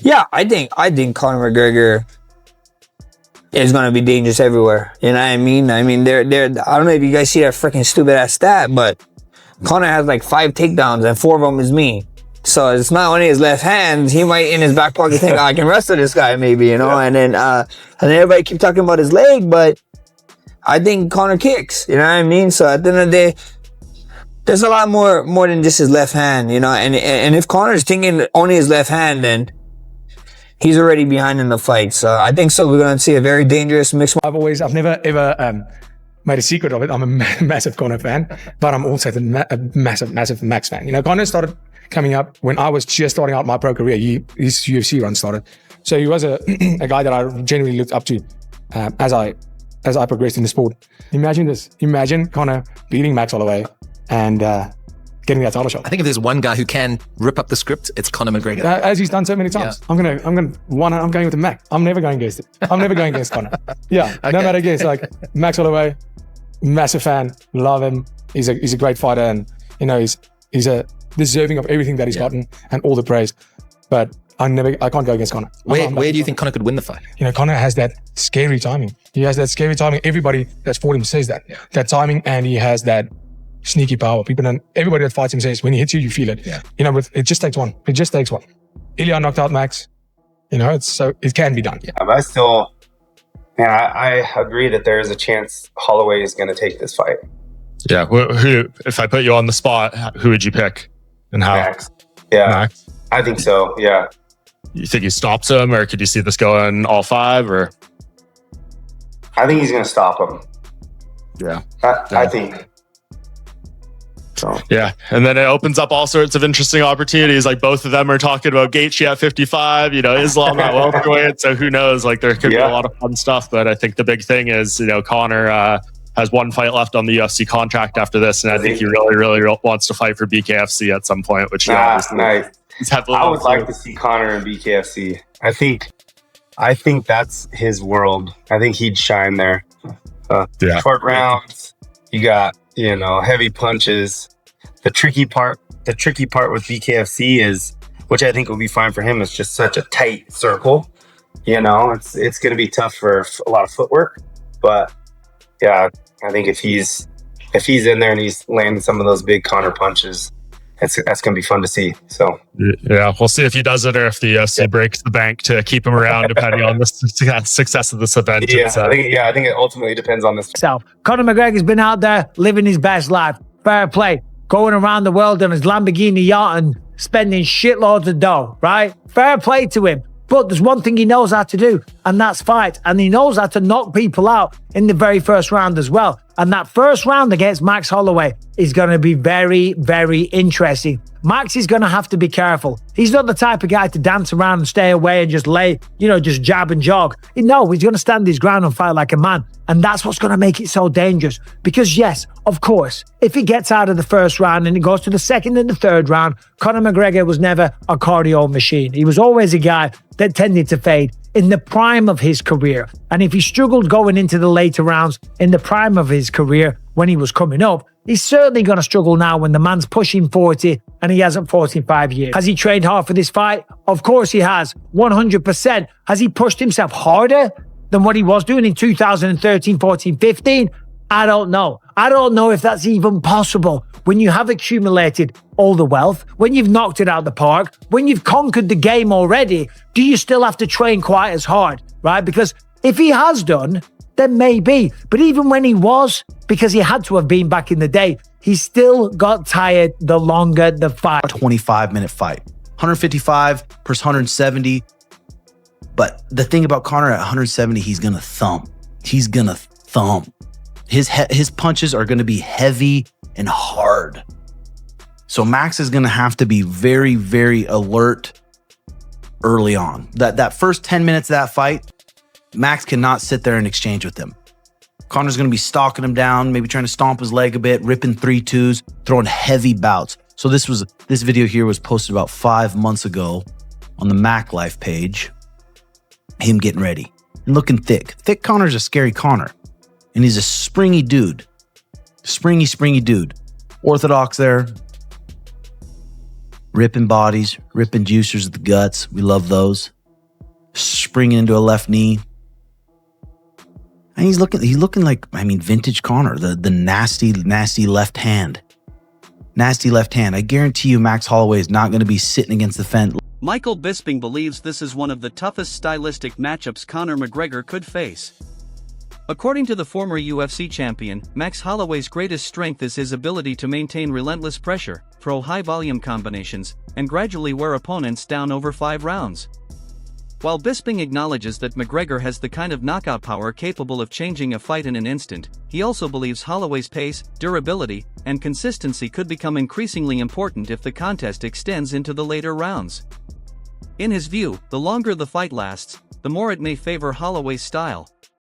Yeah, I think Conor McGregor is going to be dangerous everywhere. You know what I mean? I mean, I don't know if you guys see that freaking stupid ass stat, but Conor has like 5 takedowns and 4 of them is me. So it's not only his left hand, he might in his back pocket think, I can wrestle this guy maybe, you know? Yeah. And then everybody keep talking about his leg, but I think Conor kicks, you know what I mean? So at the end of the day, there's a lot more than just his left hand, you know? And if Conor's thinking only his left hand, then he's already behind in the fight. So I think so. We're going to see a very dangerous mixed. I've never ever made a secret of it. I'm a massive Conor fan, but I'm also a massive Max fan. You know, Conor started coming up when I was just starting out my pro career. His UFC run started. So he was a guy that I genuinely looked up to as I progressed in the sport. Imagine this. Imagine Conor beating Max Holloway and getting that title shot. I think if there's one guy who can rip up the script, it's Conor McGregor. As he's done so many times. Yeah. I'm going with the Max. I'm never going against it. I'm never going against Conor. Yeah, okay. No matter against like Max Holloway, massive fan, love him. He's a great fighter, and you know he's a deserving of everything that he's gotten and all the praise. But I can't go against Conor. Where do you think Conor could win the fight? You know, Conor has that scary timing. He has that scary timing. Everybody that's fought him says that. Yeah. That timing, and he has that sneaky power. Everybody that fights him says when he hits you, you feel it. Yeah. You know, it just takes one. It just takes one. Ilya knocked out Max. You know, it can be done. Yeah. I agree that there is a chance Holloway is going to take this fight. Yeah. Who? If I put you on the spot, who would you pick and how? Max. Yeah. Max. I think so. Yeah. You think he stops him, or could you see this going all 5? Or I think he's going to stop him. Yeah. I think. So. Yeah, and then it opens up all sorts of interesting opportunities. Like both of them are talking about Gaethje at 55. You know, Islam at welterweight. So who knows? Like there could be a lot of fun stuff. But I think the big thing is, you know, Conor has 1 fight left on the UFC contract after this, and I think he really wants to fight for BKFC at some point. Which nice. I would like to see Conor in BKFC. I think that's his world. I think he'd shine there. Short rounds. You got, you know, heavy punches. The tricky part with BKFC is, which I think will be fine for him, is just such a tight circle. You know, it's going to be tough for a lot of footwork. But yeah, I think if he's in there and he's landing some of those big Conor punches, that's going to be fun to see. So yeah, we'll see if he does it or if the UFC breaks the bank to keep him around, depending on the success of this event. I think it ultimately depends on this. So Conor McGregor's been out there living his best life. Fair play, going around the world on his Lamborghini yacht and spending shitloads of dough. Right? Fair play to him. But there's one thing he knows how to do, and that's fight. And he knows how to knock people out in the very first round as well. And that first round against Max Holloway is going to be very, very interesting. Max is going to have to be careful. He's not the type of guy to dance around and stay away and just just jab and jog. No, he's going to stand his ground and fight like a man. And that's what's going to make it so dangerous. Because yes, of course, if he gets out of the first round and it goes to the second and the third round, Conor McGregor was never a cardio machine. He was always a guy that tended to fade in the prime of his career. And if he struggled going into the later rounds in the prime of his career when he was coming up, he's certainly going to struggle now when the man's pushing 40 and he hasn't fought in 5 years. Has he trained hard for this fight? Of course he has, 100%. Has he pushed himself harder than what he was doing in 2013, 14, 15? I don't know. I don't know if that's even possible when you have accumulated all the wealth, when you've knocked it out the park, when you've conquered the game already. Do you still have to train quite as hard, right? Because if he has done, then maybe. But even when he was, because he had to have been back in the day, he still got tired the longer the fight. 25-minute fight. 155 versus 170. But the thing about Conor at 170, he's going to thump. He's going to thump. His punches are going to be heavy and hard. So Max is going to have to be very, very alert early on. That first 10 minutes of that fight, Max cannot sit there and exchange with him. Conor's going to be stalking him down, maybe trying to stomp his leg a bit, ripping 3-2s, throwing heavy bouts. So this video here was posted about 5 months ago on the Mac Life page. Him getting ready and looking thick. Thick Conor's a scary Conor. And he's a springy dude. Springy dude. Orthodox there. Ripping bodies, ripping juicers of the guts. We love those. springing into a left knee. And he's looking like, I mean, vintage Conor, the nasty left hand. Nasty left hand. I guarantee you Max Holloway is not going to be sitting against the fence. Michael Bisping believes this is one of the toughest stylistic matchups Conor McGregor could face. According to the former UFC champion, Max Holloway's greatest strength is his ability to maintain relentless pressure, throw high-volume combinations, and gradually wear opponents down over 5 rounds. While Bisping acknowledges that McGregor has the kind of knockout power capable of changing a fight in an instant, he also believes Holloway's pace, durability, and consistency could become increasingly important if the contest extends into the later rounds. In his view, the longer the fight lasts, the more it may favor Holloway's style.